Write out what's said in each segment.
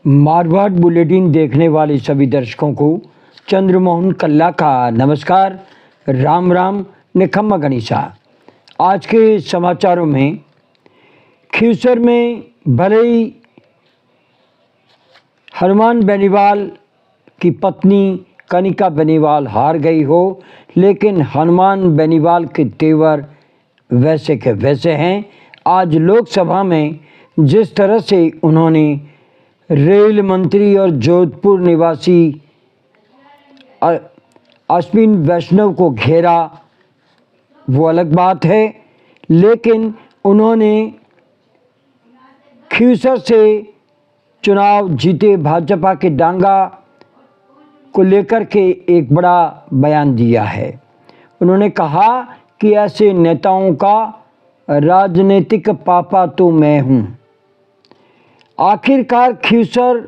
Marwar bulletin देखने वाले सभी दर्शकों को चंद्रमोहन कल्ला का नमस्कार। राम राम निखम्मा गणिसा। आज के समाचारों में खीसर में भले ही हनुमान बेनीवाल की पत्नी कनिका बेनीवाल हार गई हो, लेकिन हनुमान बेनीवाल के तेवर वैसे के वैसे हैं। आज लोकसभा में जिस तरह से उन्होंने रेल मंत्री और जोधपुर निवासी अश्विन वैष्णव को घेरा, वो अलग बात है, लेकिन उन्होंने खीसर से चुनाव जीते भाजपा के डांगा को लेकर के एक बड़ा बयान दिया है। उन्होंने कहा कि ऐसे नेताओं का राजनीतिक पापा तो मैं हूँ। आखिरकार खीसर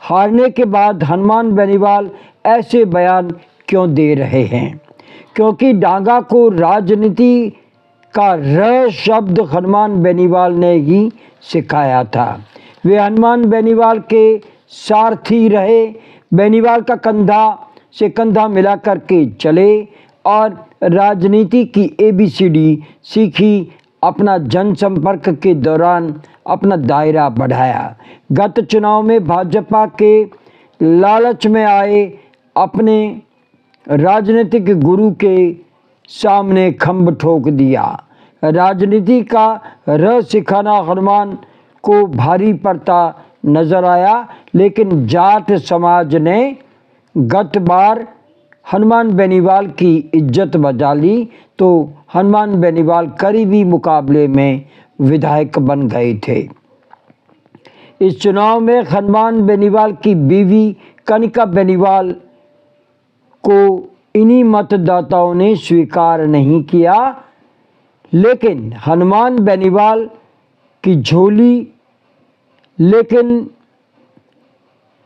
हारने के बाद हनुमान बेनीवाल ऐसे बयान क्यों दे रहे हैं? क्योंकि डांगा को राजनीति का र शब्द हनुमान बेनीवाल ने ही सिखाया था। वे हनुमान बेनीवाल के सारथी रहे, बेनीवाल का कंधा से कंधा मिला करके चले और राजनीति की ABCD सीखी। अपना जनसंपर्क के दौरान अपना दायरा बढ़ाया। गत चुनाव में भाजपा के लालच में आए अपने राजनीतिक गुरु के सामने खम्भ ठोक दिया। राजनीति का र सिखाना हनुमान को भारी पड़ता नजर आया, लेकिन जाट समाज ने गत बार हनुमान बेनीवाल की इज्जत बचा ली तो हनुमान बेनीवाल करीबी मुकाबले में विधायक बन गए थे। इस चुनाव में हनुमान बेनीवाल की बीवी कनिका बेनीवाल को इन्हीं मतदाताओं ने स्वीकार नहीं किया, लेकिन हनुमान बेनीवाल की झोली लेकिन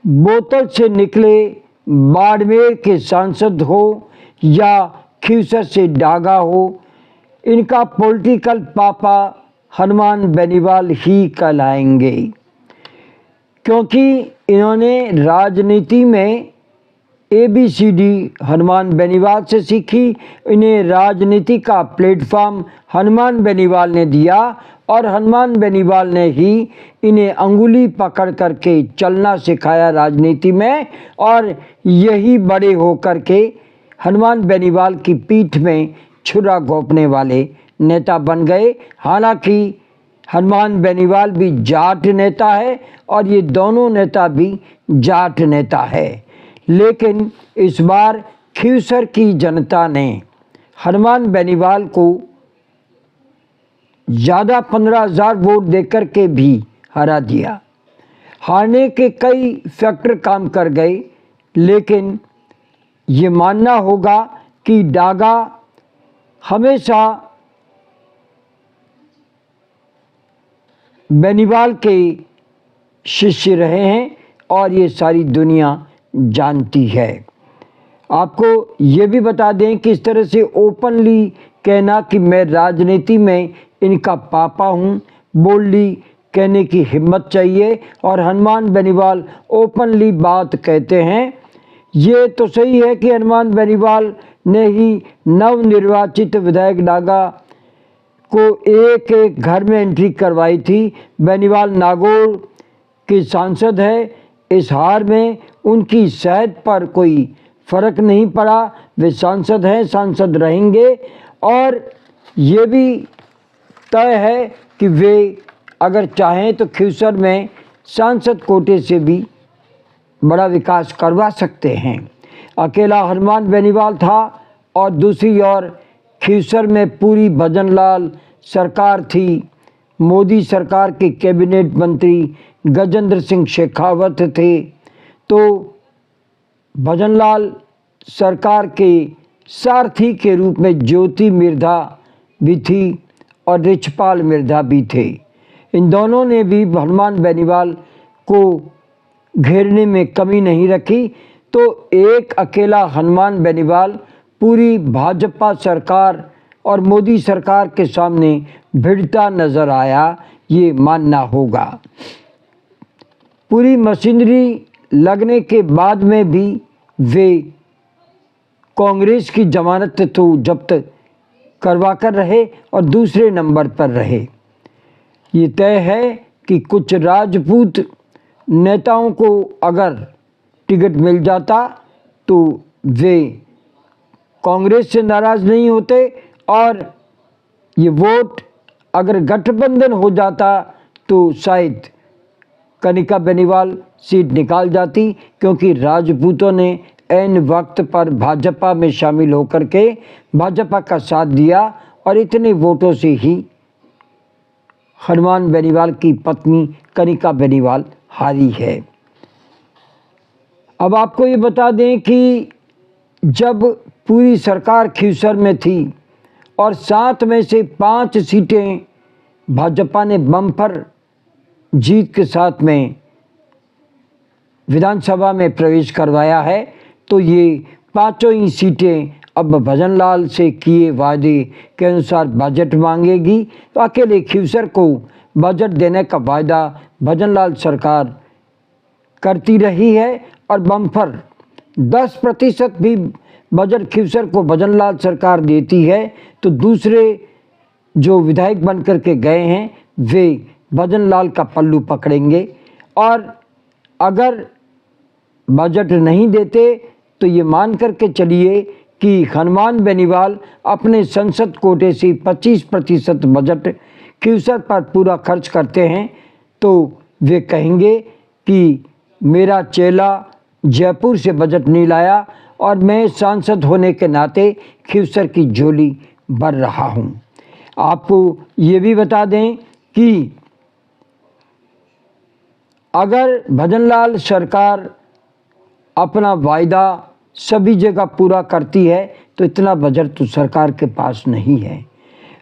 बोतल से निकले बाड़मेर के सांसद हो या खीसर से डागा हो, इनका पॉलिटिकल पापा हनुमान बेनीवाल ही कहलाएंगे, क्योंकि इन्होंने राजनीति में ABCD हनुमान बेनीवाल से सीखी। इन्हें राजनीति का प्लेटफॉर्म हनुमान बेनीवाल ने दिया और हनुमान बेनीवाल ने ही इन्हें अंगुली पकड़ करके चलना सिखाया राजनीति में, और यही बड़े होकर के हनुमान बेनीवाल की पीठ में छुरा घोंपने वाले नेता बन गए। हालांकि हनुमान बेनीवाल भी जाट नेता है और ये दोनों नेता भी जाट नेता है, लेकिन इस बार खीसर की जनता ने हनुमान बेनीवाल को ज़्यादा 15,000 वोट देकर के भी हरा दिया। हारने के कई फैक्टर काम कर गए, लेकिन ये मानना होगा कि डागा हमेशा बेनीवाल के शिष्य रहे हैं और ये सारी दुनिया जानती है। आपको ये भी बता दें कि इस तरह से ओपनली कहना कि मैं राजनीति में इनका पापा हूँ, बोल्डली कहने की हिम्मत चाहिए, और हनुमान बेनीवाल ओपनली बात कहते हैं। ये तो सही है कि हनुमान बेनीवाल ने ही नवनिर्वाचित विधायक डागा को एक एक घर में एंट्री करवाई थी। बेनीवाल नागौर के सांसद है। इस हार में उनकी सेहत पर कोई फर्क नहीं पड़ा, वे सांसद हैं, सांसद रहेंगे, और ये भी तय है कि वे अगर चाहें तो खीसर में सांसद कोटे से भी बड़ा विकास करवा सकते हैं। अकेला हनुमान बेनीवाल था और दूसरी ओर खीसर में पूरी भजनलाल सरकार थी। मोदी सरकार के कैबिनेट मंत्री गजेंद्र सिंह शेखावत थे, तो भजनलाल सरकार के सारथी के रूप में ज्योति मिर्धा भी थी और रिछपाल मिर्धा भी थे। इन दोनों ने भी हनुमान बेनीवाल को घेरने में कमी नहीं रखी, तो एक अकेला हनुमान बेनीवाल पूरी भाजपा सरकार और मोदी सरकार के सामने भिड़ता नजर आया, ये मानना होगा। पूरी मशीनरी लगने के बाद में भी वे कांग्रेस की जमानत तो जब्त करवा कर रहे और दूसरे नंबर पर रहे। ये तय है कि कुछ राजपूत नेताओं को अगर टिकट मिल जाता तो वे कांग्रेस से नाराज़ नहीं होते और ये वोट अगर गठबंधन हो जाता तो शायद कनिका बेनीवाल सीट निकाल जाती, क्योंकि राजपूतों ने ऐन वक्त पर भाजपा में शामिल होकर के भाजपा का साथ दिया और इतने वोटों से ही हनुमान बेनीवाल की पत्नी कनिका बेनीवाल हारी है। अब आपको ये बता दें कि जब पूरी सरकार खींवसर में थी और 7 में से 5 सीटें भाजपा ने बम्पर जीत के साथ में विधानसभा में प्रवेश करवाया है, तो ये 5 ही सीटें अब भजनलाल से किए वादे के अनुसार बजट मांगेगी। तो अकेले खींवसर को बजट देने का वायदा भजनलाल सरकार करती रही है और बम्पर 10% भी बजट खींवसर को भजनलाल सरकार देती है तो दूसरे जो विधायक बन कर के गए हैं वे भजनलाल का पल्लू पकड़ेंगे। और अगर बजट नहीं देते तो ये मान करके चलिए कि हनुमान बेनीवाल अपने संसद कोटे से 25% बजट खींवसर पर पूरा खर्च करते हैं तो वे कहेंगे कि मेरा चेला जयपुर से बजट नहीं लाया और मैं सांसद होने के नाते खींवसर की झोली भर रहा हूँ। आपको ये भी बता दें कि अगर भजनलाल सरकार अपना वायदा सभी जगह पूरा करती है तो इतना बजट तो सरकार के पास नहीं है।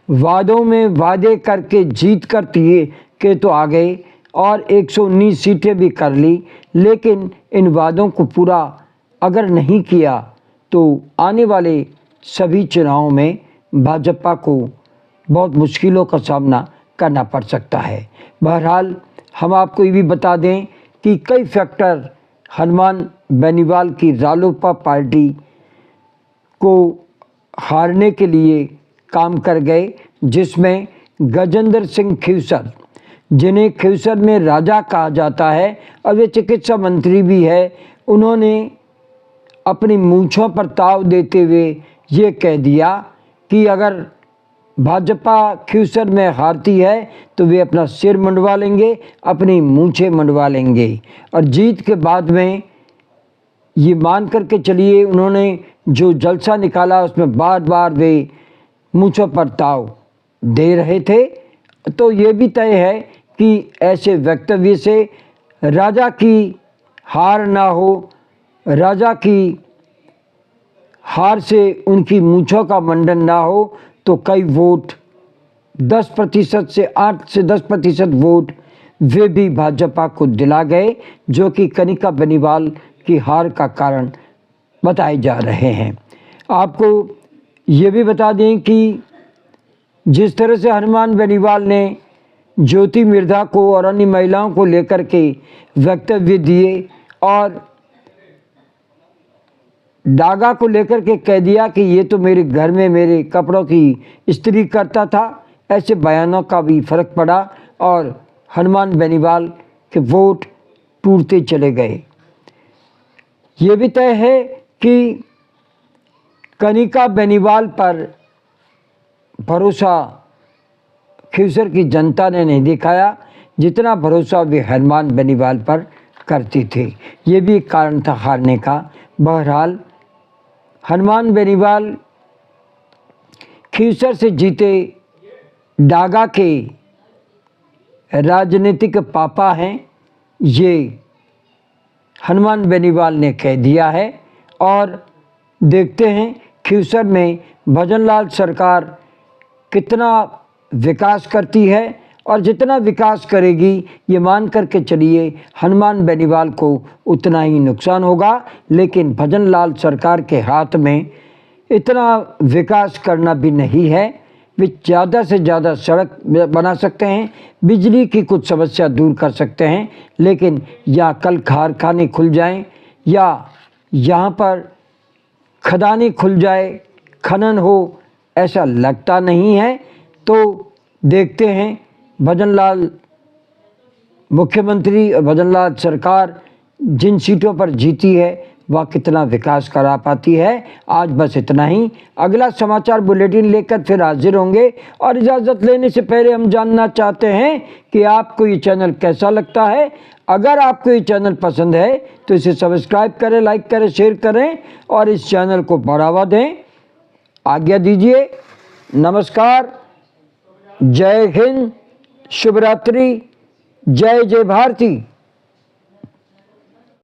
वादों में वादे करके जीत करती के तो आ गए और 119 सीटें भी कर ली, लेकिन इन वादों को पूरा अगर नहीं किया तो आने वाले सभी चुनावों में भाजपा को बहुत मुश्किलों का सामना करना पड़ सकता है। बहरहाल हम आपको ये भी बता दें कि कई फैक्टर हनुमान बेनीवाल की रालोपा पार्टी को हारने के लिए काम कर गए, जिसमें गजेंद्र सिंह खींवसर, जिन्हें खींवसर में राजा कहा जाता है और वे चिकित्सा मंत्री भी है, उन्होंने अपनी मूंछों पर ताव देते हुए ये कह दिया कि अगर भाजपा खींवसर में हारती है तो वे अपना सिर मंडवा लेंगे, अपनी मूंछें मंडवा लेंगे। और जीत के बाद में ये मान करके चलिए उन्होंने जो जलसा निकाला उसमें बार बार वे मूंछों पर ताव दे रहे थे। तो ये भी तय है कि ऐसे वक्तव्य से राजा की हार ना हो, राजा की हार से उनकी मूंछों का मंडन ना हो, तो कई वोट 10% से 8 से 10% वोट वे भी भाजपा को दिला गए, जो कि कनिका बेनीवाल की हार का कारण बताए जा रहे हैं। आपको ये भी बता दें कि जिस तरह से हनुमान बेनीवाल ने ज्योति मिर्धा को और अन्य महिलाओं को लेकर के वक्तव्य दिए और डागा को लेकर के कह दिया कि ये तो मेरे घर में मेरे कपड़ों की इस्त्री करता था, ऐसे बयानों का भी फर्क पड़ा और हनुमान बेनीवाल के वोट टूटते चले गए। ये भी तय है कि कनिका बेनीवाल पर भरोसा खींवसर की जनता ने नहीं दिखाया, जितना भरोसा वे हनुमान बेनीवाल पर करते थे। ये भी एक कारण था हारने का। बहरहाल हनुमान बेनीवाल खींवसर से जीते डागा के राजनीतिक पापा हैं, ये हनुमान बेनीवाल ने कह दिया है। और देखते हैं खींवसर में भजनलाल सरकार कितना विकास करती है और जितना विकास करेगी ये मान करके चलिए हनुमान बेनीवाल को उतना ही नुकसान होगा। लेकिन भजनलाल सरकार के हाथ में इतना विकास करना भी नहीं है, वे ज़्यादा से ज़्यादा सड़क बना सकते हैं, बिजली की कुछ समस्या दूर कर सकते हैं, लेकिन या कल कारखाने खुल जाएं या यहाँ पर खदानें खुल जाए, खनन हो, ऐसा लगता नहीं है। तो देखते हैं भजनलाल मुख्यमंत्री और भजनलाल सरकार जिन सीटों पर जीती है वह कितना विकास करा पाती है। आज बस इतना ही। अगला समाचार बुलेटिन लेकर फिर हाजिर होंगे, और इजाज़त लेने से पहले हम जानना चाहते हैं कि आपको ये चैनल कैसा लगता है। अगर आपको ये चैनल पसंद है तो इसे सब्सक्राइब करें, लाइक करें, शेयर करें और इस चैनल को बढ़ावा दें। आज्ञा दीजिए, नमस्कार, जय हिंद, शुभ रात्रि, जय जय भारती।